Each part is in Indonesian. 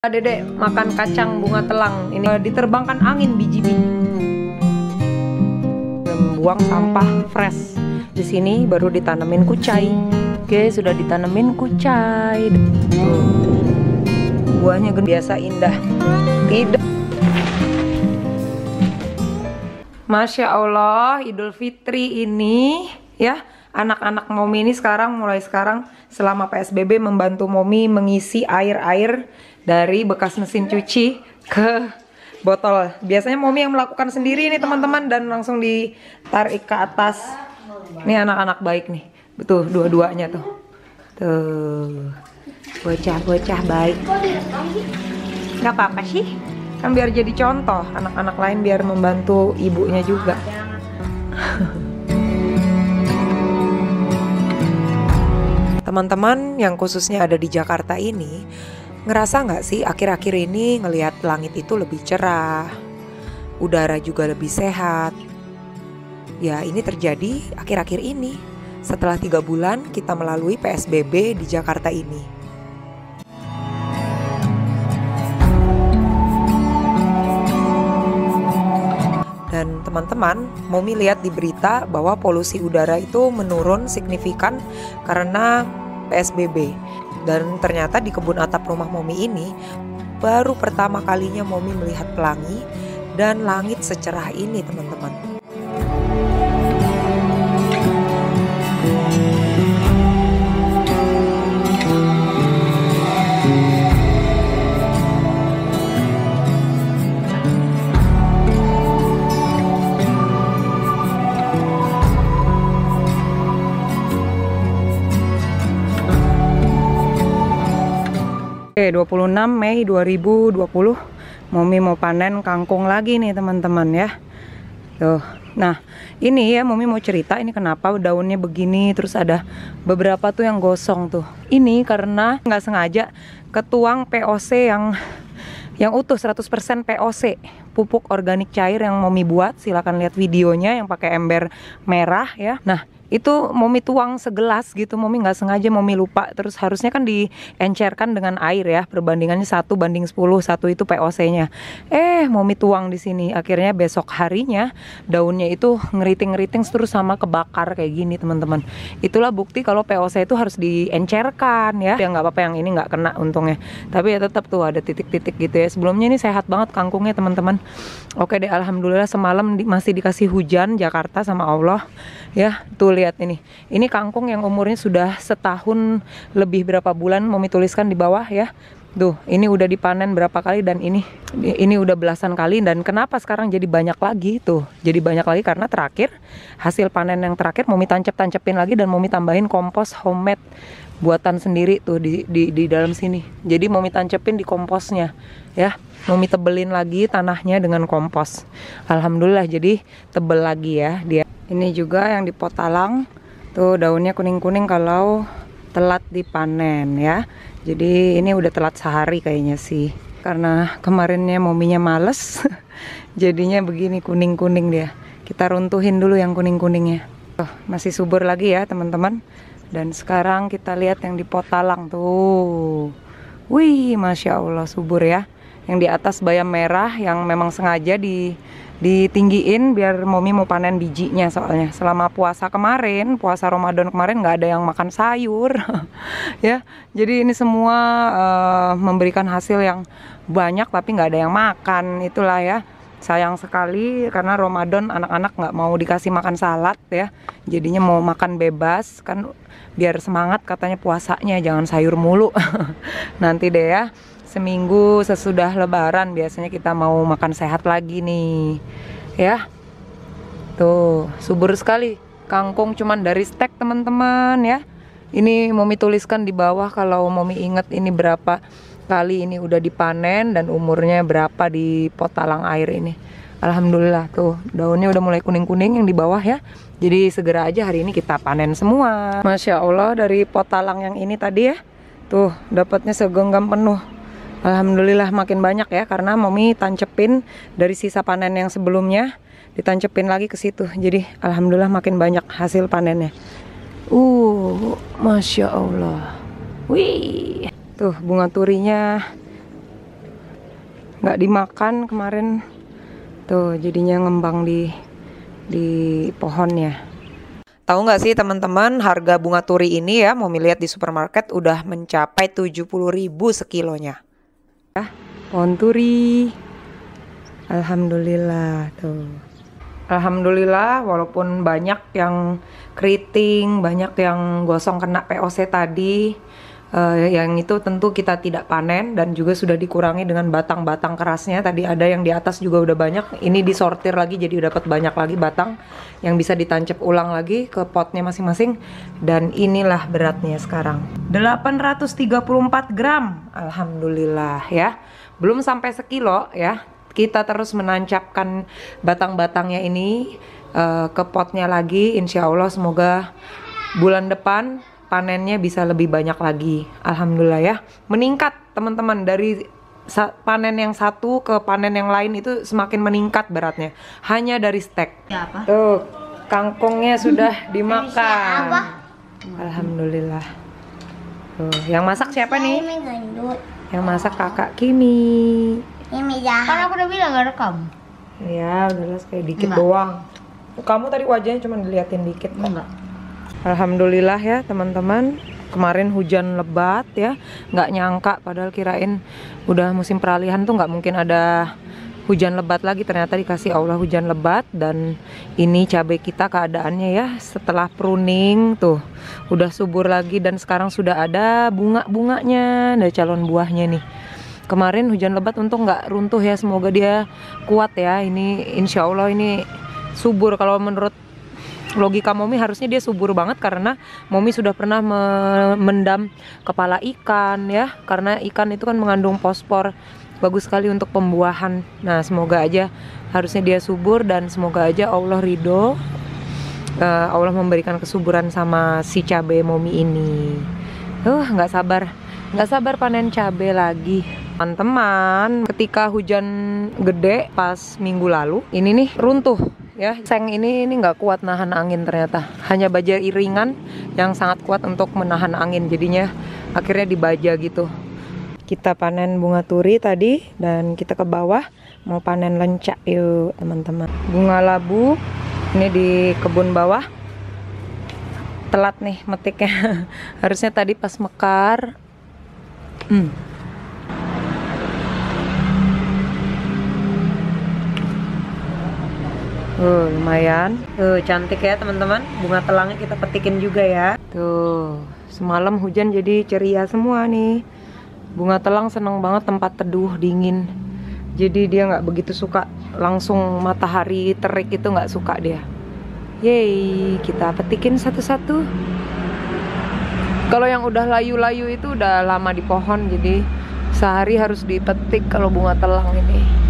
Dedek makan kacang bunga telang. Ini diterbangkan angin biji-biji. Buang sampah fresh. Di sini baru ditanemin kucai. Oke, sudah ditanemin kucai. Buahnya biasa indah. Tidak. Masya Allah, Idul Fitri ini ya. Anak-anak Momi ini mulai sekarang selama PSBB membantu Momi mengisi air-air dari bekas mesin cuci ke botol. Biasanya Momi yang melakukan sendiri ini teman-teman, dan langsung ditarik ke atas. Ini anak-anak baik nih, betul dua-duanya tuh. Tuh, bocah-bocah baik. Gak apa-apa sih, kan biar jadi contoh anak-anak lain, biar membantu ibunya juga. Teman-teman yang khususnya ada di Jakarta ini, ngerasa nggak sih akhir-akhir ini ngelihat langit itu lebih cerah, udara juga lebih sehat. Ya, ini terjadi akhir-akhir ini setelah 3 bulan kita melalui PSBB di Jakarta ini. Dan teman-teman, Momi lihat di berita bahwa polusi udara itu menurun signifikan karena PSBB. Dan ternyata di kebun atap rumah Momi ini baru pertama kalinya Momi melihat pelangi dan langit secerah ini, teman-teman. Oke, 26 Mei 2020 Momi mau panen kangkung lagi nih teman-teman ya. Tuh. Nah, ini ya Momi mau cerita ini kenapa daunnya begini, terus ada beberapa tuh yang gosong tuh. Ini karena nggak sengaja ketuang POC yang utuh 100% POC, pupuk organik cair yang Momi buat. Silahkan lihat videonya yang pakai ember merah ya. Nah, itu Momi tuang segelas gitu, Momi nggak sengaja, Momi lupa. Terus harusnya kan diencerkan dengan air ya, perbandingannya 1:10, 1 itu POC-nya. Momi tuang di sini. Akhirnya besok harinya daunnya itu ngeriting-ngeriting terus sama kebakar kayak gini teman-teman. Itulah bukti kalau POC itu harus diencerkan ya. Ya nggak apa-apa, yang ini nggak kena untungnya. Tapi ya tetap tuh ada titik-titik gitu ya. Sebelumnya ini sehat banget kangkungnya teman-teman. Oke deh, alhamdulillah semalam masih dikasih hujan Jakarta sama Allah ya. Tuh lihat ini kangkung yang umurnya sudah setahun lebih berapa bulan, Momi tuliskan di bawah ya. Tuh, ini udah dipanen berapa kali, dan ini udah belasan kali. Dan kenapa sekarang jadi banyak lagi tuh? Jadi banyak lagi karena terakhir hasil panen yang terakhir Momi tancep-tancepin lagi, dan Momi tambahin kompos homemade buatan sendiri tuh di dalam sini. Jadi Momi tancepin di komposnya ya. Momi tebelin lagi tanahnya dengan kompos. Alhamdulillah jadi tebel lagi ya dia. Ini juga yang di pot talang, tuh daunnya kuning-kuning kalau telat dipanen ya. Jadi ini udah telat sehari kayaknya sih. Karena kemarinnya Mominya males, jadinya begini kuning-kuning dia. Kita runtuhin dulu yang kuning-kuningnya. Masih subur lagi ya teman-teman. Dan sekarang kita lihat yang di pot talang tuh. Wih, Masya Allah subur ya. Yang di atas bayam merah yang memang sengaja ditinggiin biar Momi mau panen bijinya. Soalnya selama puasa kemarin, puasa Ramadan kemarin nggak ada yang makan sayur ya. Jadi ini semua memberikan hasil yang banyak tapi nggak ada yang makan. Itulah ya, sayang sekali karena Ramadan anak-anak nggak mau dikasih makan salad ya. Jadinya mau makan bebas kan, biar semangat katanya puasanya, jangan sayur mulu. Nanti deh ya, seminggu sesudah lebaran biasanya kita mau makan sehat lagi nih ya. Tuh subur sekali kangkung, cuman dari stek teman-teman ya. Ini Momi tuliskan di bawah kalau Momi inget ini berapa kali ini udah dipanen dan umurnya berapa di pot talang air ini. Alhamdulillah tuh daunnya udah mulai kuning-kuning yang di bawah ya. Jadi segera aja hari ini kita panen semua. Masya Allah, dari pot talang yang ini tadi ya, tuh dapatnya segenggam penuh. Alhamdulillah makin banyak ya, karena Momi tancepin dari sisa panen yang sebelumnya, ditancepin lagi ke situ. Jadi alhamdulillah makin banyak hasil panennya. Masya Allah. Wih, tuh bunga turinya nggak dimakan kemarin. Tuh jadinya ngembang di pohonnya. Tahu nggak sih teman-teman, harga bunga turi ini ya, mau lihat di supermarket udah mencapai 70.000 sekilonya. Ya, pohon turi. Alhamdulillah tuh. Alhamdulillah walaupun banyak yang keriting, banyak yang gosong kena POC tadi. Yang itu tentu kita tidak panen dan juga sudah dikurangi dengan batang-batang kerasnya. Tadi ada yang di atas juga udah banyak, ini disortir lagi jadi dapat banyak lagi batang yang bisa ditancap ulang lagi ke potnya masing-masing. Dan inilah beratnya sekarang 834 gram. Alhamdulillah ya, belum sampai sekilo ya. Kita terus menancapkan batang-batangnya ini ke potnya lagi. Insya Allah semoga bulan depan panennya bisa lebih banyak lagi. Alhamdulillah ya, meningkat teman-teman, dari panen yang satu ke panen yang lain itu semakin meningkat beratnya hanya dari stek. Apa? Tuh kangkungnya sudah dimakan. Alhamdulillah. Tuh yang masak siapa nih? Yang masak kakak Kimi. Kan aku udah bilang gak rekam. Ya udahlah, kayak dikit doang. Kamu tadi wajahnya cuma diliatin dikit kok. Enggak. Alhamdulillah ya teman-teman, kemarin hujan lebat ya, nggak nyangka, padahal kirain udah musim peralihan tuh nggak mungkin ada hujan lebat lagi, ternyata dikasih Allah hujan lebat. Dan ini cabai kita keadaannya ya, setelah pruning tuh udah subur lagi dan sekarang sudah ada bunga-bunganya, ada calon buahnya nih. Kemarin hujan lebat untung nggak runtuh ya, semoga dia kuat ya. Ini insya Allah ini subur. Kalau menurut logika Momi harusnya dia subur banget, karena Momi sudah pernah mendam kepala ikan ya, karena ikan itu kan mengandung fosfor, bagus sekali untuk pembuahan. Nah semoga aja, harusnya dia subur dan semoga aja Allah ridho, Allah memberikan kesuburan sama si cabai Momi ini. Nggak sabar panen cabai lagi teman-teman. Ketika hujan gede pas minggu lalu ini nih runtuh ya, seng ini nggak kuat nahan angin ternyata, hanya baja iringan yang sangat kuat untuk menahan angin, jadinya akhirnya dibaja gitu. Kita panen bunga turi tadi dan kita ke bawah mau panen lencak yuk teman-teman. Bunga labu ini di kebun bawah, telat nih metiknya harusnya tadi pas mekar. Lumayan. Cantik ya teman-teman. Bunga telangnya kita petikin juga ya. Tuh, semalam hujan jadi ceria semua nih. Bunga telang seneng banget tempat teduh, dingin. Jadi dia nggak begitu suka langsung matahari terik, itu nggak suka dia. Yeay, kita petikin satu-satu. Kalau yang udah layu-layu itu udah lama di pohon, jadi sehari harus dipetik kalau bunga telang ini.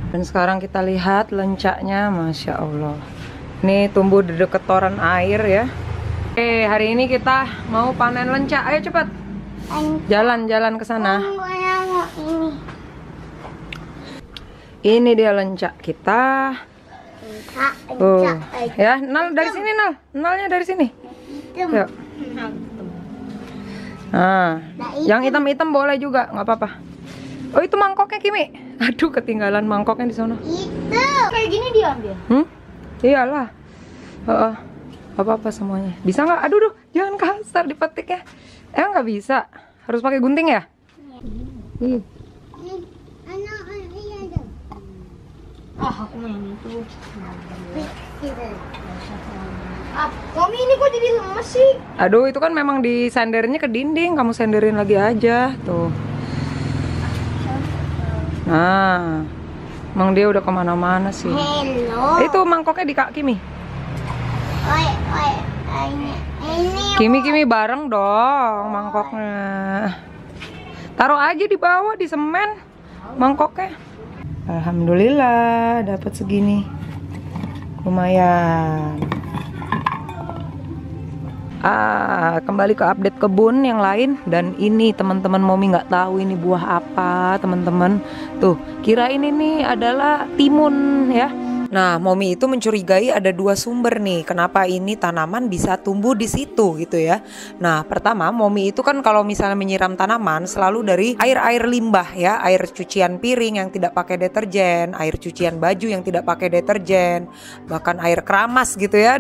Dan sekarang kita lihat lencaknya, Masya Allah. Ini tumbuh di dekat toran air ya. Oke, hari ini kita mau panen lencak. Ayo cepat. Jalan-jalan ke sana. Ini dia lencak kita. Ya, Nal dari sini, Nal. Nalnya dari sini. Yuk. Nah, yang hitam-hitam boleh juga, nggak apa-apa. Oh, itu mangkoknya Kimi. Aduh, ketinggalan mangkoknya di sana. Itu kayak gini diambil. Iyalah. Apa-apa semuanya. Bisa nggak? Aduh, jangan kasar dipetiknya. Nggak bisa. Harus pakai gunting ya? Iya. Aku main itu. Mami ini kok jadi lemes sih? Aduh, itu kan memang disendernya ke dinding. Kamu senderin lagi aja. Tuh. Nah, emang dia udah kemana-mana sih. Hello. Itu mangkoknya di Kak Kimi. Ini Kimi bareng dong mangkoknya. Taruh aja di bawah di semen mangkoknya. Alhamdulillah dapat segini. Lumayan. Kembali ke update kebun yang lain. Dan ini teman-teman Momi nggak tahu ini buah apa teman-teman. Tuh, kirain ini adalah timun ya. Nah, Momi itu mencurigai ada dua sumber nih, kenapa ini tanaman bisa tumbuh di situ gitu ya. Nah, pertama, Momi itu kan kalau misalnya menyiram tanaman selalu dari air-air limbah ya, air cucian piring yang tidak pakai deterjen, air cucian baju yang tidak pakai deterjen, bahkan air keramas gitu ya,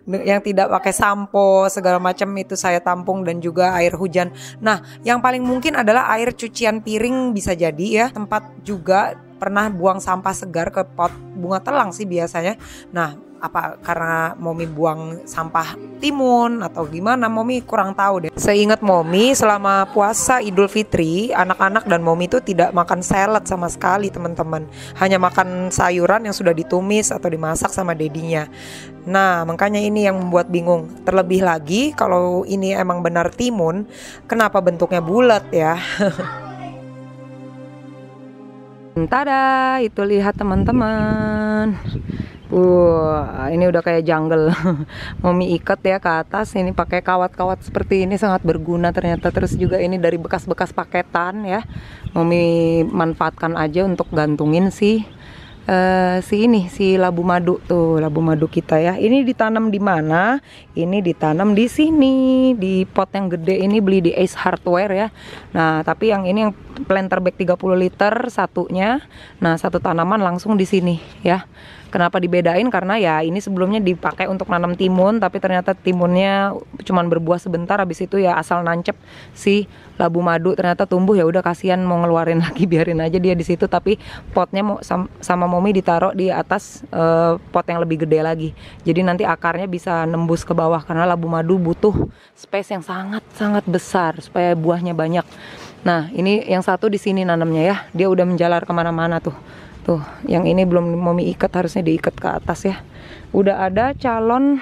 yang tidak pakai sampo segala macam itu saya tampung, dan juga air hujan. Nah, yang paling mungkin adalah air cucian piring bisa jadi ya, tempat juga pernah buang sampah segar ke pot bunga telang sih biasanya. Nah, apa karena Momi buang sampah timun atau gimana, Momi kurang tahu deh. Seingat Momi selama puasa Idul Fitri, anak-anak dan Momi itu tidak makan salad sama sekali teman-teman. Hanya makan sayuran yang sudah ditumis atau dimasak sama dedinya. Nah, makanya ini yang membuat bingung. Terlebih lagi kalau ini emang benar timun, kenapa bentuknya bulat ya? Tada, itu lihat teman-teman. Ini udah kayak jungle. Momi ikat ya ke atas. Ini pakai kawat-kawat seperti ini sangat berguna ternyata. Terus juga ini dari bekas-bekas paketan ya. Momi manfaatkan aja untuk gantungin si labu madu tuh, labu madu kita ya. Ini ditanam di mana? Ini ditanam di sini, di pot yang gede ini, beli di Ace Hardware ya. Nah, tapi yang ini yang planter bag 30 liter satunya. Nah, satu tanaman langsung di sini ya. Kenapa dibedain? Karena ya ini sebelumnya dipakai untuk nanam timun, tapi ternyata timunnya cuman berbuah sebentar, habis itu ya asal nancep si labu madu ternyata tumbuh, ya udah kasihan mau ngeluarin lagi, biarin aja dia di situ. Tapi potnya mau sama Momi ditaruh di atas pot yang lebih gede lagi. Jadi nanti akarnya bisa nembus ke bawah karena labu madu butuh space yang sangat-sangat besar supaya buahnya banyak. Nah, ini yang satu di sini nanamnya ya. Dia udah menjalar kemana-mana tuh. Tuh, yang ini belum Momi ikat, harusnya diikat ke atas ya. Udah ada calon,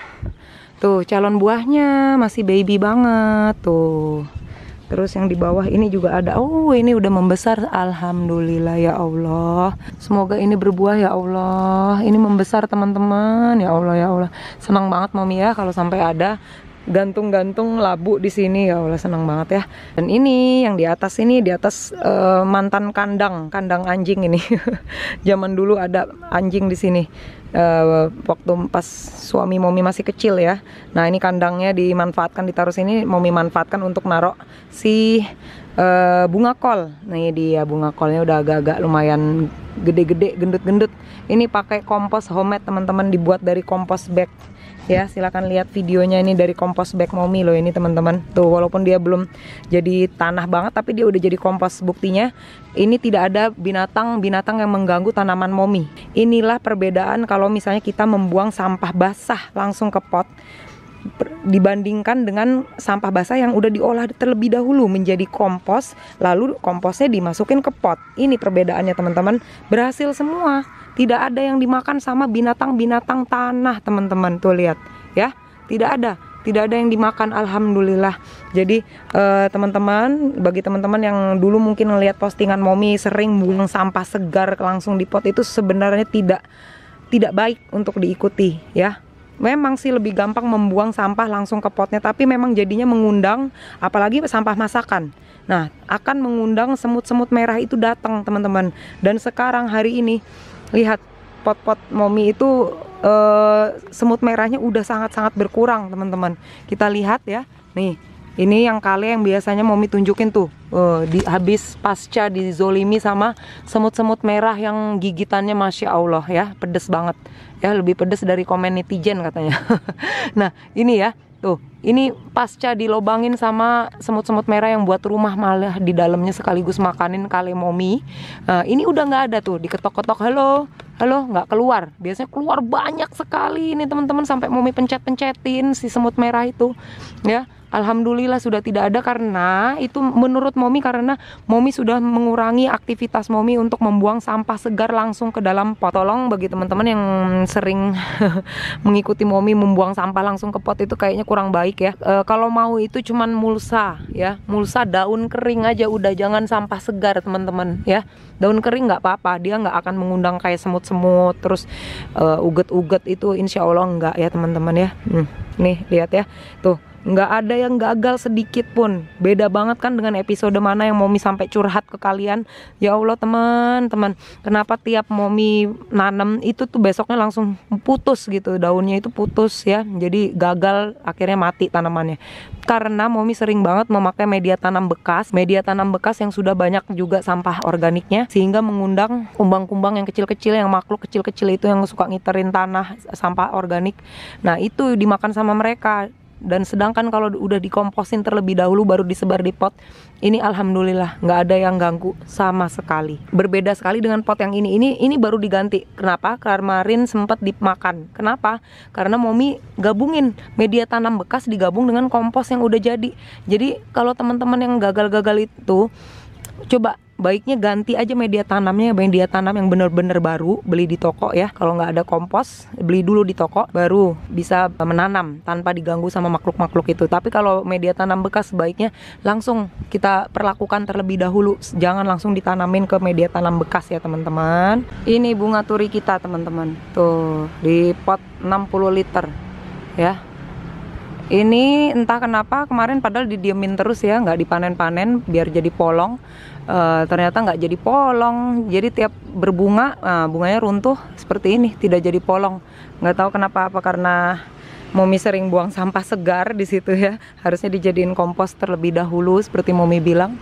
tuh calon buahnya masih baby banget tuh. Terus yang di bawah ini juga ada. Oh, ini udah membesar. Alhamdulillah ya Allah. Semoga ini berbuah ya Allah. Ini membesar teman-teman. Ya Allah ya Allah. Senang banget Momi ya kalau sampai ada gantung-gantung labu di sini, ya Allah senang banget ya. Dan ini yang di atas ini, di atas mantan kandang anjing ini. Zaman dulu ada anjing di sini. Waktu pas suami Momi masih kecil ya. Nah, ini kandangnya dimanfaatkan, ditaruh sini. Momi manfaatkan untuk naruh si bunga kol. Nah, ini dia bunga kolnya udah agak-agak lumayan gede-gede, gendut-gendut. Ini pakai kompos homemade teman-teman, dibuat dari kompos bag. Ya, silakan lihat videonya, ini dari kompos bag Momi loh ini teman-teman. Tuh, walaupun dia belum jadi tanah banget, tapi dia udah jadi kompos. Buktinya ini tidak ada binatang yang mengganggu tanaman Momi. Inilah perbedaan kalau misalnya kita membuang sampah basah langsung ke pot dibandingkan dengan sampah basah yang udah diolah terlebih dahulu menjadi kompos, lalu komposnya dimasukin ke pot. Ini perbedaannya teman-teman. Berhasil semua. Tidak ada yang dimakan sama binatang-binatang tanah teman-teman. Tuh lihat ya, tidak ada yang dimakan, alhamdulillah. Jadi teman-teman, bagi teman-teman yang dulu mungkin ngelihat postingan Momi sering buang sampah segar langsung di pot, itu sebenarnya tidak baik untuk diikuti ya. Memang sih lebih gampang membuang sampah langsung ke potnya, tapi memang jadinya mengundang, apalagi sampah masakan. Nah, akan mengundang semut-semut merah itu datang teman-teman. Dan sekarang hari ini lihat pot-pot Momi itu semut merahnya udah sangat-sangat berkurang teman-teman. Kita lihat ya, nih ini yang kali yang biasanya Momi tunjukin tuh, habis pasca dizolimi sama semut-semut merah yang gigitannya Masya Allah ya, pedes banget ya, lebih pedes dari komen netizen katanya. Nah ini ya, tuh ini pasca dilobangin sama semut-semut merah yang buat rumah, malah di dalamnya sekaligus makanin kali Momi. Ini udah nggak ada tuh, diketok-ketok halo nggak keluar. Biasanya keluar banyak sekali ini teman-teman, sampai Momi pencet-pencetin si semut merah itu ya. Alhamdulillah sudah tidak ada, karena itu menurut Momi karena Momi sudah mengurangi aktivitas Momi untuk membuang sampah segar langsung ke dalam pot. Tolong bagi teman-teman yang sering mengikuti Momi membuang sampah langsung ke pot, itu kayaknya kurang baik ya. Kalau mau itu cuman mulsa ya, mulsa daun kering aja udah, jangan sampah segar teman-teman ya. Daun kering nggak apa-apa, dia nggak akan mengundang kayak semut-semut terus uget-uget, itu insya Allah nggak ya teman-teman ya. Nih lihat ya, tuh nggak ada yang gagal sedikit pun. Beda banget kan dengan episode mana yang Momi sampai curhat ke kalian. Ya Allah teman-teman, kenapa tiap Momi nanam itu tuh besoknya langsung putus gitu, daunnya itu putus ya. Jadi gagal, akhirnya mati tanamannya. Karena Momi sering banget memakai media tanam bekas yang sudah banyak juga sampah organiknya, sehingga mengundang kumbang-kumbang yang kecil-kecil, yang makhluk kecil-kecil itu yang suka ngiterin tanah sampah organik. Nah itu dimakan sama mereka. Dan sedangkan kalau udah dikomposin terlebih dahulu baru disebar di pot, ini alhamdulillah nggak ada yang ganggu sama sekali. Berbeda sekali dengan pot yang ini baru diganti. Kenapa? Kemarin sempat dimakan. Kenapa? Karena Momi gabungin media tanam bekas digabung dengan kompos yang udah jadi. Jadi kalau teman-teman yang gagal-gagal itu, coba baiknya ganti aja media tanamnya, media tanam yang bener-bener baru, beli di toko ya. Kalau nggak ada kompos, beli dulu di toko, baru bisa menanam tanpa diganggu sama makhluk-makhluk itu. Tapi kalau media tanam bekas, sebaiknya langsung kita perlakukan terlebih dahulu, jangan langsung ditanamin ke media tanam bekas ya teman-teman. Ini bunga turi kita teman-teman, tuh di pot 60 liter ya. Ini entah kenapa kemarin padahal didiemin terus ya, nggak dipanen-panen biar jadi polong. Ternyata nggak jadi polong, jadi tiap berbunga bunganya runtuh seperti ini, tidak jadi polong. Nggak tahu kenapa, apa karena Momi sering buang sampah segar di situ ya, harusnya dijadiin kompos terlebih dahulu seperti Momi bilang.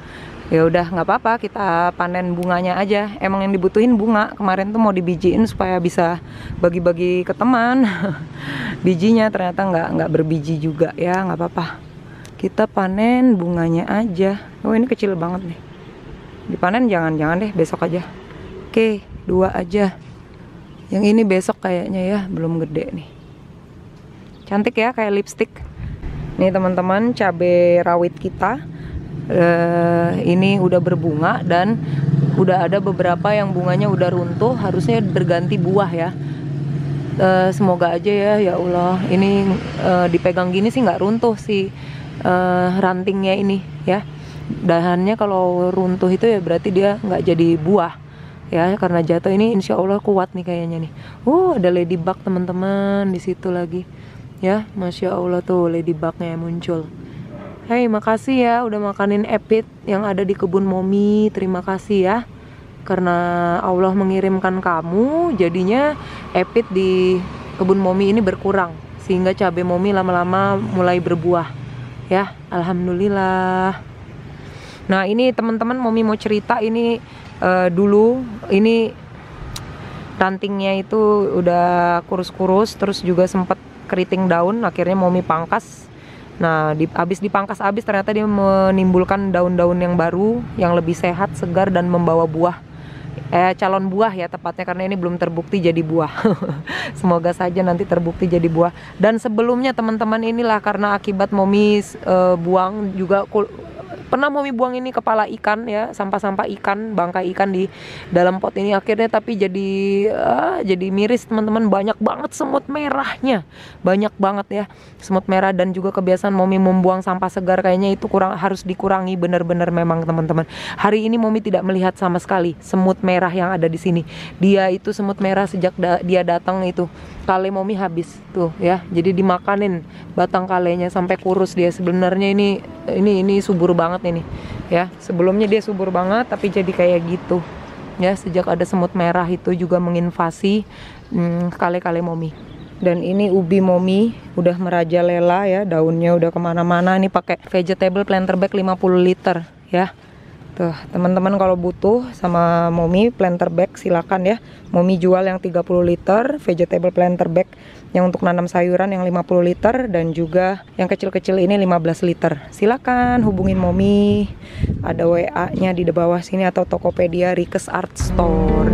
Ya udah nggak apa-apa, kita panen bunganya aja. Emang yang dibutuhin bunga, kemarin tuh mau dibijiin supaya bisa bagi-bagi ke teman. Bijinya ternyata nggak berbiji juga ya, nggak apa-apa, kita panen bunganya aja. Oh ini kecil banget nih, dipanen jangan deh, besok aja. Oke, 2 aja. Yang ini besok kayaknya ya, belum gede nih. Cantik ya, kayak lipstick. Nih teman-teman, cabai rawit kita ini udah berbunga dan udah ada beberapa yang bunganya udah runtuh, harusnya berganti buah ya. Semoga aja ya Allah. Ini dipegang gini sih nggak runtuh sih rantingnya ini ya. Dahannya kalau runtuh itu ya berarti dia nggak jadi buah ya, karena jatuh. Ini insya Allah kuat nih kayaknya nih. Ada ladybug teman-teman di situ lagi ya, masya Allah tuh ladybugnya muncul. Hey, makasih ya udah makanin epit yang ada di kebun Momi. Terima kasih ya, karena Allah mengirimkan kamu, jadinya epit di kebun Momi ini berkurang, sehingga cabai Momi lama-lama mulai berbuah ya, alhamdulillah. Nah ini teman-teman, Momi mau cerita ini dulu, ini rantingnya itu udah kurus-kurus, terus juga sempat keriting daun, akhirnya Momi pangkas. Nah habis dipangkas ternyata dia menimbulkan daun-daun yang baru, yang lebih sehat, segar, dan membawa buah. Calon buah ya tepatnya, karena ini belum terbukti jadi buah. Semoga saja nanti terbukti jadi buah. Dan sebelumnya teman-teman, inilah karena akibat Momi buang juga, pernah Momi buang ini kepala ikan ya, sampah-sampah ikan, bangkai ikan di dalam pot ini, akhirnya tapi jadi miris teman-teman. Banyak banget semut merahnya, banyak banget ya semut merah. Dan juga kebiasaan Momi membuang sampah segar, kayaknya itu harus dikurangi benar-benar memang teman-teman. Hari ini Momi tidak melihat sama sekali semut merah yang ada di sini. Dia itu semut merah sejak dia datang itu, kale Momi habis tuh ya, jadi dimakanin batang kalenya sampai kurus dia. Sebenarnya ini subur banget ini ya, sebelumnya dia subur banget tapi jadi kayak gitu ya, sejak ada semut merah itu juga menginvasi kale-kale Momi. Dan ini ubi Momi udah merajalela ya, daunnya udah kemana-mana. Ini pakai vegetable planter bag 50 liter ya. Tuh teman-teman, kalau butuh sama Momi planter bag silakan ya. Momi jual yang 30 liter vegetable planter bag, yang untuk nanam sayuran yang 50 liter, dan juga yang kecil-kecil ini 15 liter. Silakan hubungin Momi, ada WA-nya di bawah sini, atau Tokopedia Rikes Art Store.